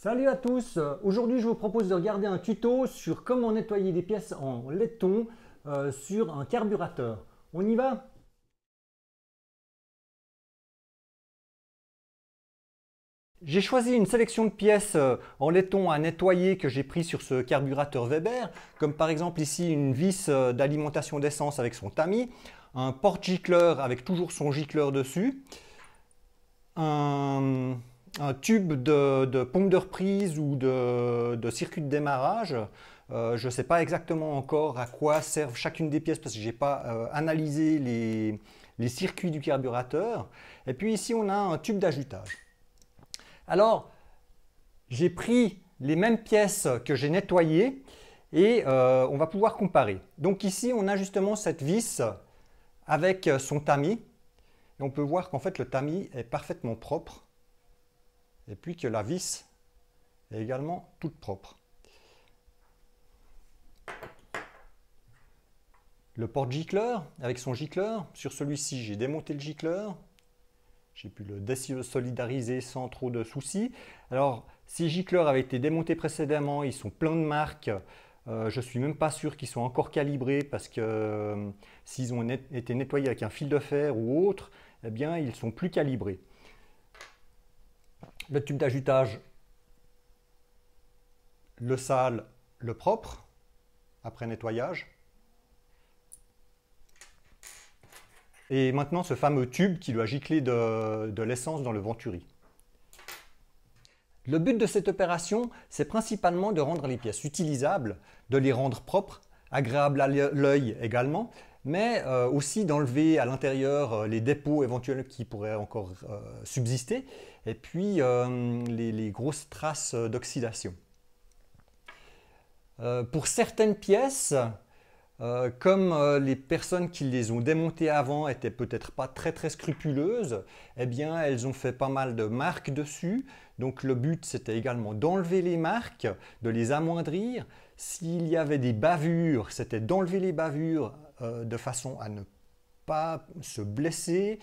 Salut à tous, aujourd'hui je vous propose de regarder un tuto sur comment nettoyer des pièces en laiton sur un carburateur. On y va? J'ai choisi une sélection de pièces en laiton à nettoyer que j'ai pris sur ce carburateur Weber, comme par exemple ici une vis d'alimentation d'essence avec son tamis, un porte-gicleur avec toujours son gicleur dessus, un tube de pompe de reprise ou de circuit de démarrage. Je ne sais pas exactement encore à quoi servent chacune des pièces parce que je n'ai pas analysé les circuits du carburateur. Et puis ici, on a un tube d'ajutage. Alors, j'ai pris les mêmes pièces que j'ai nettoyées et on va pouvoir comparer. Donc ici, on a justement cette vis avec son tamis. Et on peut voir qu'en fait, le tamis est parfaitement propre. Et puis que la vis est également toute propre. Le porte-gicleur avec son gicleur, sur celui-ci j'ai démonté le gicleur, j'ai pu le désolidariser sans trop de soucis. Alors ces gicleurs avaient été démontés précédemment, ils sont pleins de marques, je ne suis même pas sûr qu'ils soient encore calibrés parce que s'ils ont été nettoyés avec un fil de fer ou autre, eh bien ils ne sont plus calibrés. Le tube d'ajutage, le sale, le propre, après nettoyage. Et maintenant ce fameux tube qui doit gicler de l'essence dans le venturi. Le but de cette opération, c'est principalement de rendre les pièces utilisables, de les rendre propres, agréables à l'œil également, mais aussi d'enlever à l'intérieur les dépôts éventuels qui pourraient encore subsister, et puis les grosses traces d'oxydation. Pour certaines pièces, comme les personnes qui les ont démontées avant étaient peut-être pas très scrupuleuses, eh bien elles ont fait pas mal de marques dessus. Donc le but c'était également d'enlever les marques, de les amoindrir. S'il y avait des bavures, c'était d'enlever les bavures de façon à ne pas se blesser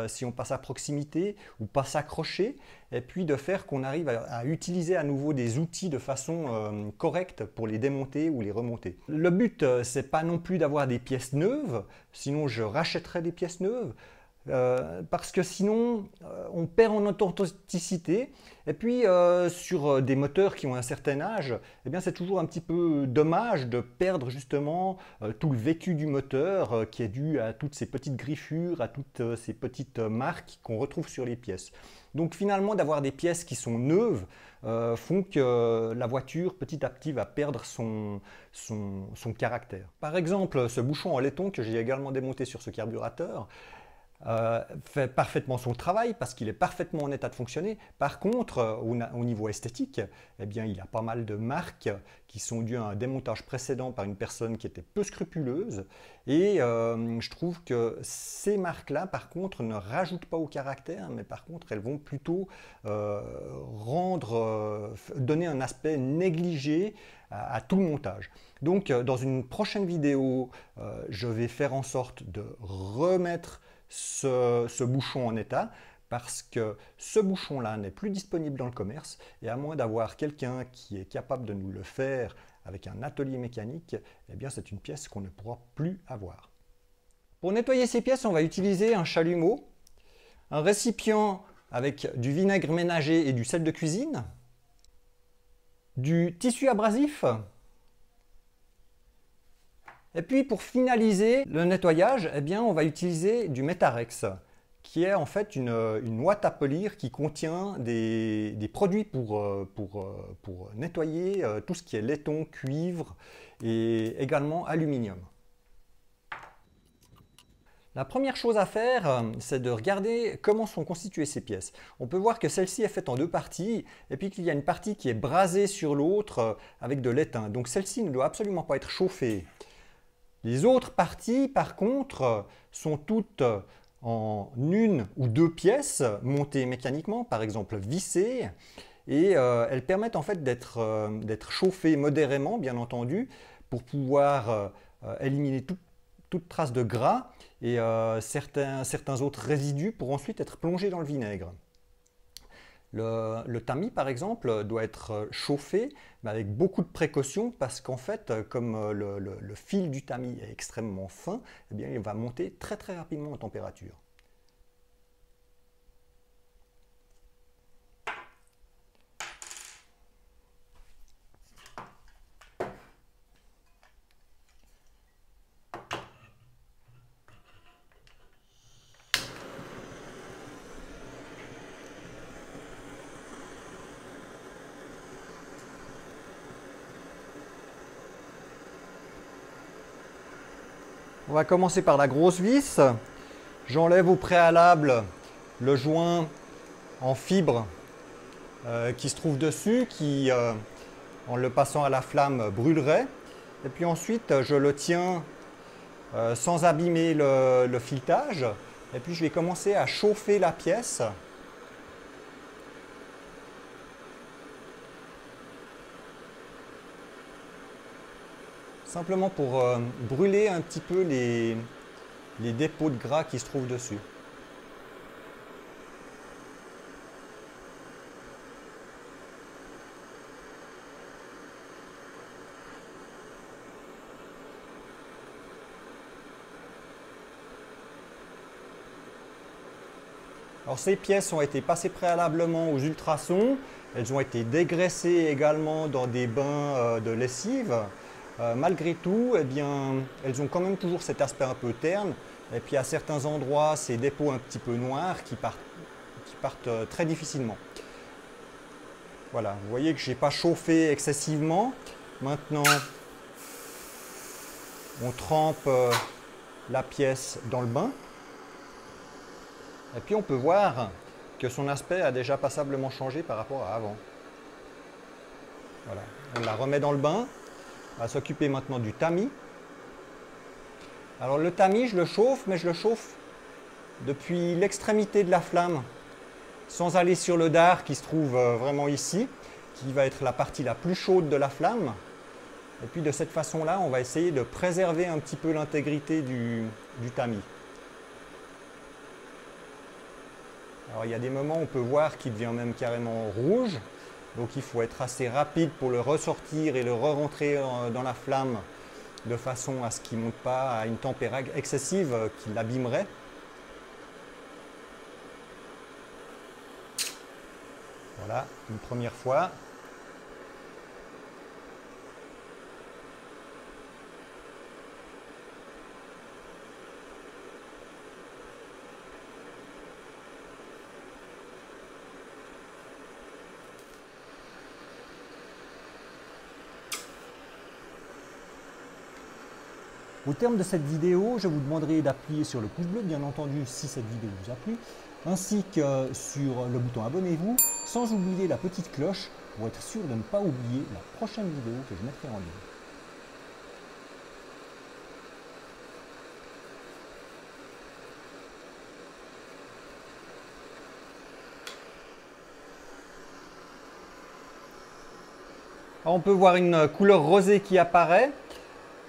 si on passe à proximité ou pas s'accrocher, et puis de faire qu'on arrive à utiliser à nouveau des outils de façon correcte pour les démonter ou les remonter. Le but, c'est pas non plus d'avoir des pièces neuves, sinon je rachèterais des pièces neuves. Parce que sinon on perd en authenticité, et puis sur des moteurs qui ont un certain âge, eh bien c'est toujours un petit peu dommage de perdre justement tout le vécu du moteur qui est dû à toutes ces petites griffures, à toutes ces petites marques qu'on retrouve sur les pièces. Donc finalement d'avoir des pièces qui sont neuves font que la voiture petit à petit va perdre son caractère. Par exemple, ce bouchon en laiton que j'ai également démonté sur ce carburateur fait parfaitement son travail parce qu'il est parfaitement en état de fonctionner. Par contre, au niveau esthétique, eh bien, il y a pas mal de marques qui sont dues à un démontage précédent par une personne qui était peu scrupuleuse, et je trouve que ces marques-là, par contre, ne rajoutent pas au caractère, mais par contre, elles vont plutôt donner un aspect négligé à tout le montage. Donc, dans une prochaine vidéo, je vais faire en sorte de remettre ce bouchon en état, parce que ce bouchon-là n'est plus disponible dans le commerce, et à moins d'avoir quelqu'un qui est capable de nous le faire avec un atelier mécanique, eh bien c'est une pièce qu'on ne pourra plus avoir. Pour nettoyer ces pièces, on va utiliser un chalumeau, un récipient avec du vinaigre ménager et du sel de cuisine, du tissu abrasif. Et puis pour finaliser le nettoyage, eh bien, on va utiliser du Metarex, qui est en fait une ouate à polir qui contient des produits pour nettoyer tout ce qui est laiton, cuivre et également aluminium. La première chose à faire, c'est de regarder comment sont constituées ces pièces. On peut voir que celle-ci est faite en deux parties, et puis qu'il y a une partie qui est brasée sur l'autre avec de l'étain. Donc celle-ci ne doit absolument pas être chauffée. Les autres parties, par contre, sont toutes en une ou deux pièces montées mécaniquement, par exemple vissées, et elles permettent en fait d'être chauffées modérément, bien entendu, pour pouvoir éliminer toute trace de gras et certains autres résidus pour ensuite être plongés dans le vinaigre. Le tamis, par exemple, doit être chauffé, mais avec beaucoup de précaution, parce qu'en fait, comme le fil du tamis est extrêmement fin, eh bien, il va monter très très rapidement en température. On va commencer par la grosse vis. J'enlève au préalable le joint en fibre qui se trouve dessus, qui en le passant à la flamme brûlerait. Et puis ensuite je le tiens sans abîmer le filetage. Et puis je vais commencer à chauffer la pièce. Simplement pour brûler un petit peu les dépôts de gras qui se trouvent dessus. Alors ces pièces ont été passées préalablement aux ultrasons, elles ont été dégraissées également dans des bains de lessive. Malgré tout, eh bien, elles ont quand même toujours cet aspect un peu terne. Et puis à certains endroits, ces dépôts un petit peu noirs qui partent très difficilement. Voilà, vous voyez que je n'ai pas chauffé excessivement. Maintenant, on trempe la pièce dans le bain. Et puis on peut voir que son aspect a déjà passablement changé par rapport à avant. Voilà, on la remet dans le bain. On va s'occuper maintenant du tamis. Alors le tamis, je le chauffe, mais je le chauffe depuis l'extrémité de la flamme, sans aller sur le dard qui se trouve vraiment ici, qui va être la partie la plus chaude de la flamme. Et puis de cette façon-là, on va essayer de préserver un petit peu l'intégrité du tamis. Alors il y a des moments où on peut voir qu'il devient même carrément rouge. Donc il faut être assez rapide pour le ressortir et le re-rentrer dans la flamme de façon à ce qu'il ne monte pas à une température excessive qui l'abîmerait. Voilà, une première fois. Au terme de cette vidéo, je vous demanderai d'appuyer sur le pouce bleu, bien entendu, si cette vidéo vous a plu, ainsi que sur le bouton abonnez-vous, sans oublier la petite cloche pour être sûr de ne pas oublier la prochaine vidéo que je mettrai en ligne. Alors, on peut voir une couleur rosée qui apparaît.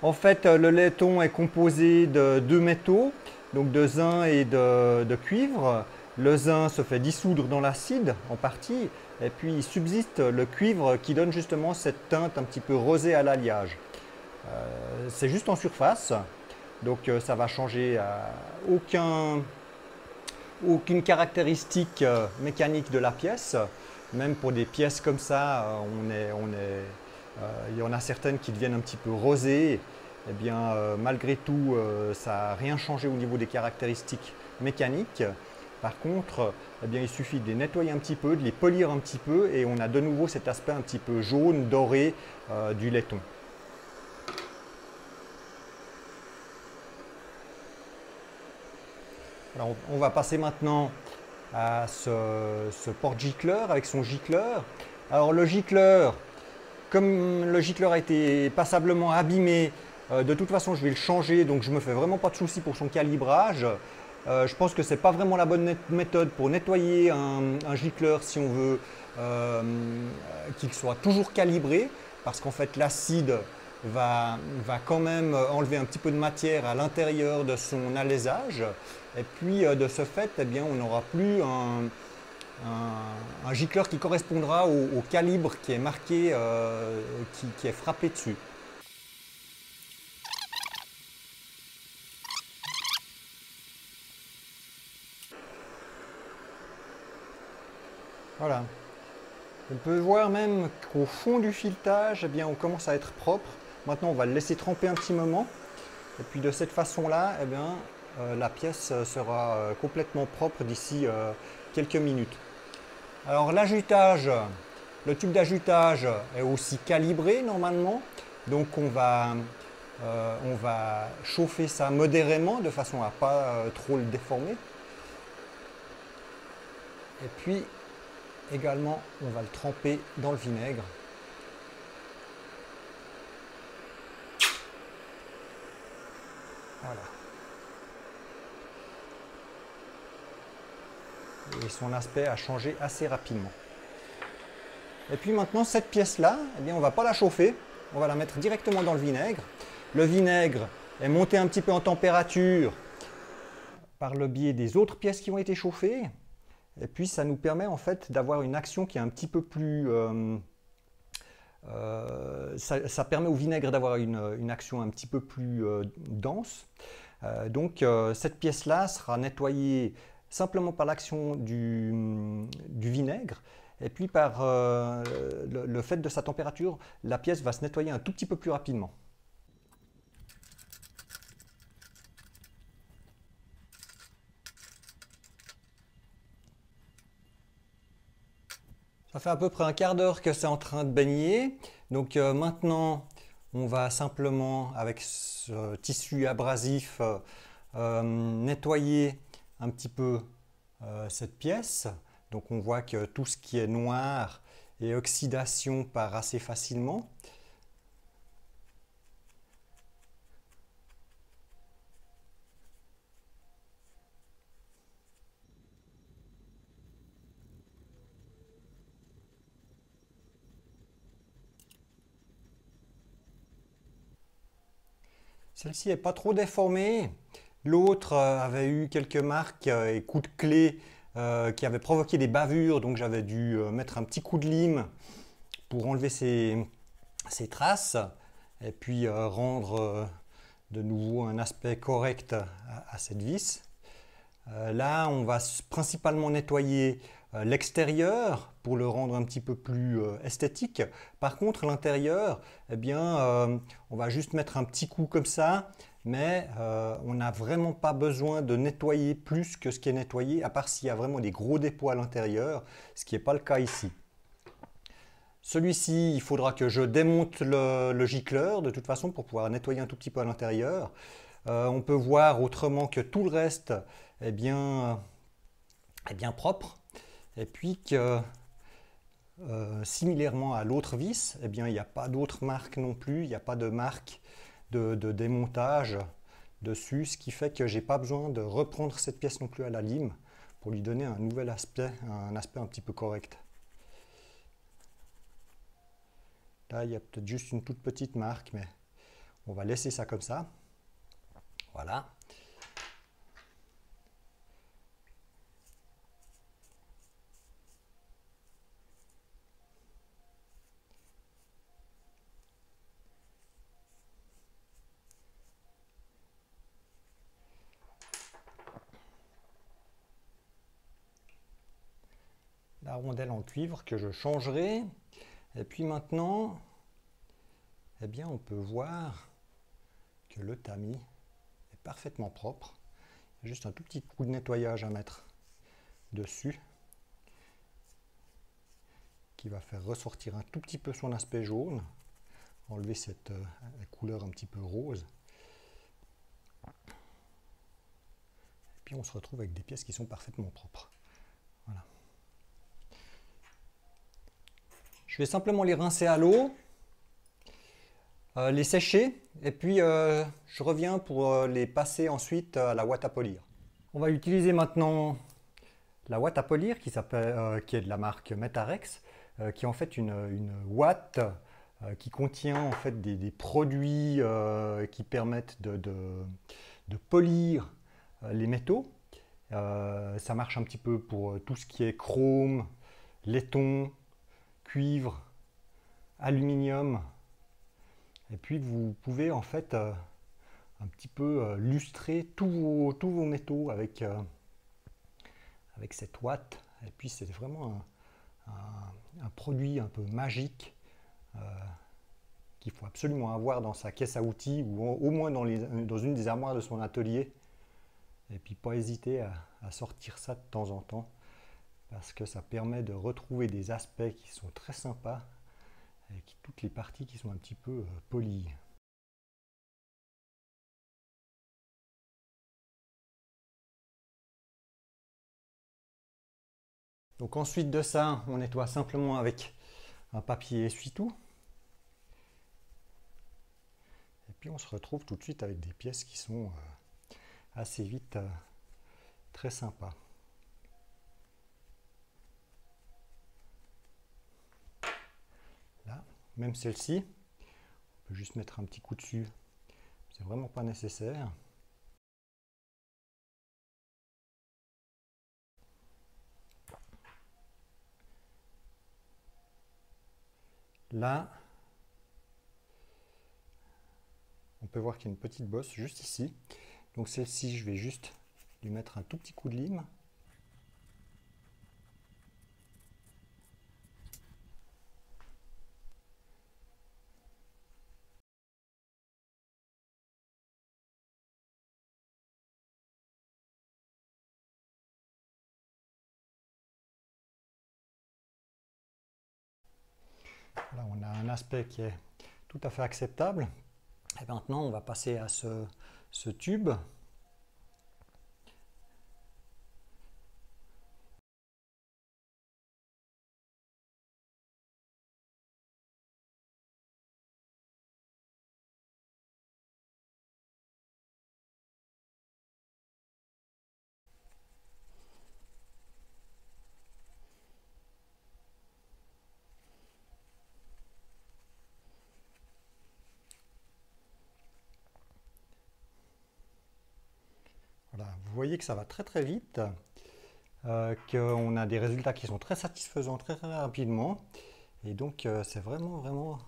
En fait, le laiton est composé de deux métaux, donc de zinc et de cuivre. Le zinc se fait dissoudre dans l'acide en partie, et puis il subsiste le cuivre qui donne justement cette teinte un petit peu rosée à l'alliage. C'est juste en surface, donc ça va changer aucune caractéristique mécanique de la pièce. Même pour des pièces comme ça, il y en a certaines qui deviennent un petit peu rosées. Eh bien, malgré tout, ça n'a rien changé au niveau des caractéristiques mécaniques. Par contre, eh bien, il suffit de les nettoyer un petit peu, de les polir un petit peu, et on a de nouveau cet aspect un petit peu jaune, doré du laiton. Alors, on va passer maintenant à ce porte-gicleur avec son gicleur. Alors le gicleur, comme le gicleur a été passablement abîmé, de toute façon je vais le changer, donc je ne me fais vraiment pas de soucis pour son calibrage. Je pense que ce n'est pas vraiment la bonne méthode pour nettoyer un gicleur si on veut qu'il soit toujours calibré, parce qu'en fait l'acide va quand même enlever un petit peu de matière à l'intérieur de son alésage. Et puis de ce fait, eh bien, on n'aura plus un gicleur qui correspondra au calibre qui est marqué, qui est frappé dessus. Voilà. On peut voir même qu'au fond du filetage, eh bien, on commence à être propre. Maintenant, on va le laisser tremper un petit moment. Et puis de cette façon-là, eh bien, la pièce sera complètement propre d'ici quelques minutes. Alors l'ajoutage, le tube d'ajoutage est aussi calibré normalement. Donc on va chauffer ça modérément de façon à ne pas trop le déformer. Et puis également, on va le tremper dans le vinaigre. Voilà. Et son aspect a changé assez rapidement. Et puis maintenant, cette pièce-là, eh bien, on ne va pas la chauffer, on va la mettre directement dans le vinaigre. Le vinaigre est monté un petit peu en température par le biais des autres pièces qui ont été chauffées. Et puis ça nous permet en fait d'avoir une action qui est un petit peu plus... ça permet au vinaigre d'avoir une action un petit peu plus dense. Donc cette pièce-là sera nettoyée simplement par l'action du vinaigre. Et puis par le fait de sa température, la pièce va se nettoyer un tout petit peu plus rapidement. Ça fait à peu près un quart d'heure que c'est en train de baigner. Donc maintenant, on va simplement, avec ce tissu abrasif, nettoyer un petit peu cette pièce. Donc on voit que tout ce qui est noir et oxydation part assez facilement. Celle-ci n'est pas trop déformée. L'autre avait eu quelques marques et coups de clé qui avaient provoqué des bavures, donc j'avais dû mettre un petit coup de lime pour enlever ces traces et puis rendre de nouveau un aspect correct à cette vis. Là, on va principalement nettoyer l'extérieur pour le rendre un petit peu plus esthétique. Par contre, l'intérieur, eh bien, on va juste mettre un petit coup comme ça, mais on n'a vraiment pas besoin de nettoyer plus que ce qui est nettoyé, à part s'il y a vraiment des gros dépôts à l'intérieur, ce qui n'est pas le cas ici. Celui-ci, il faudra que je démonte le gicleur de toute façon pour pouvoir nettoyer un tout petit peu à l'intérieur. On peut voir autrement que tout le reste est bien propre. Et puis que, similairement à l'autre vis, eh bien, il n'y a pas d'autre marque non plus, il n'y a pas de marque de démontage dessus, ce qui fait que je n'ai pas besoin de reprendre cette pièce non plus à la lime pour lui donner un nouvel aspect, un aspect un petit peu correct. Là, il y a peut-être juste une toute petite marque, mais on va laisser ça comme ça. Voilà. La rondelle en cuivre que je changerai. Et puis maintenant, eh bien, on peut voir que le tamis est parfaitement propre. Il y a juste un tout petit coup de nettoyage à mettre dessus qui va faire ressortir un tout petit peu son aspect jaune, enlever cette couleur un petit peu rose. Et puis on se retrouve avec des pièces qui sont parfaitement propres. Voilà. Je vais simplement les rincer à l'eau, les sécher, et puis je reviens pour les passer ensuite à la ouate à polir. On va utiliser maintenant la ouate à polir qui est de la marque Metarex, qui est en fait une ouate qui contient en fait des produits qui permettent de polir les métaux. Ça marche un petit peu pour tout ce qui est chrome, laiton, cuivre, aluminium. Et puis vous pouvez en fait un petit peu lustrer tous vos métaux avec cette ouate. Et puis c'est vraiment un produit un peu magique qu'il faut absolument avoir dans sa caisse à outils ou au moins dans une des armoires de son atelier. Et puis pas hésiter à sortir ça de temps en temps parce que ça permet de retrouver des aspects qui sont très sympas avec toutes les parties qui sont un petit peu polies. Donc ensuite de ça, on nettoie simplement avec un papier essuie-tout. Et puis on se retrouve tout de suite avec des pièces qui sont assez vite très sympas. Là, même celle-ci, on peut juste mettre un petit coup dessus. C'est vraiment pas nécessaire. Là, on peut voir qu'il y a une petite bosse juste ici. Donc celle-ci, je vais juste lui mettre un tout petit coup de lime. Là, on a un aspect qui est tout à fait acceptable. Et maintenant, on va passer à ce tube. Voilà, vous voyez que ça va très très vite, qu'on a des résultats qui sont très satisfaisants très très rapidement. Et donc c'est vraiment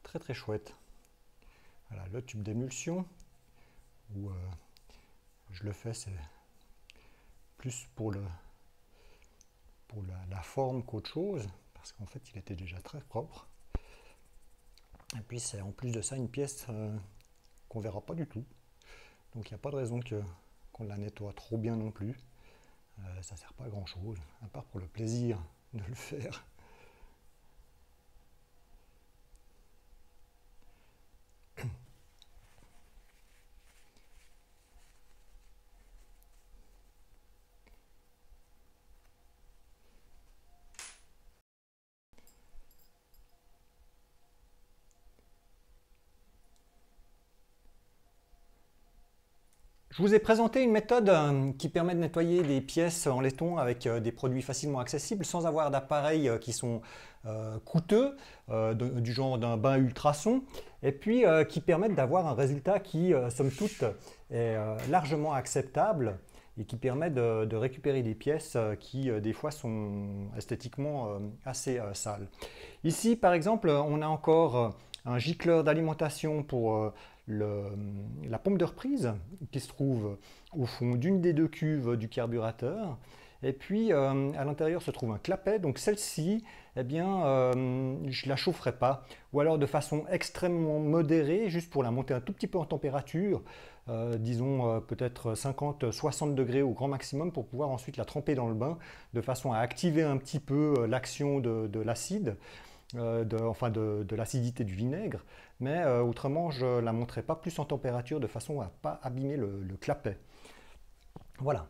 très très chouette. Voilà, le tube d'émulsion, où je le fais, c'est plus pour la forme qu'autre chose, parce qu'en fait il était déjà très propre. Et puis c'est en plus de ça une pièce qu'on verra pas du tout. Donc il n'y a pas de raison qu'on la nettoie trop bien non plus. Ça ne sert pas à grand chose, à part pour le plaisir de le faire. Je vous ai présenté une méthode qui permet de nettoyer des pièces en laiton avec des produits facilement accessibles sans avoir d'appareils qui sont coûteux, du genre d'un bain ultrason, et puis qui permettent d'avoir un résultat qui, somme toute, est largement acceptable et qui permet de récupérer des pièces qui, des fois, sont esthétiquement assez sales. Ici, par exemple, on a encore un gicleur d'alimentation pour la pompe de reprise qui se trouve au fond d'une des deux cuves du carburateur. Et puis à l'intérieur se trouve un clapet. Donc celle-ci, eh bien, je ne la chaufferai pas. Ou alors de façon extrêmement modérée, juste pour la monter un tout petit peu en température. Disons peut-être 50-60 degrés au grand maximum pour pouvoir ensuite la tremper dans le bain de façon à activer un petit peu l'action de l'acide. De l'acidité du vinaigre, mais autrement je ne la monterai pas plus en température de façon à ne pas abîmer le clapet. Voilà.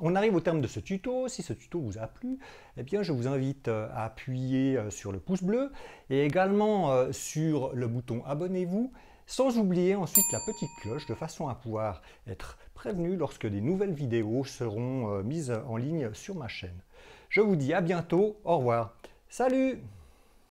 On arrive au terme de ce tuto. Si ce tuto vous a plu, eh bien, je vous invite à appuyer sur le pouce bleu et également sur le bouton abonnez-vous, sans oublier ensuite la petite cloche de façon à pouvoir être prévenu lorsque des nouvelles vidéos seront mises en ligne sur ma chaîne. Je vous dis à bientôt, au revoir. Salut!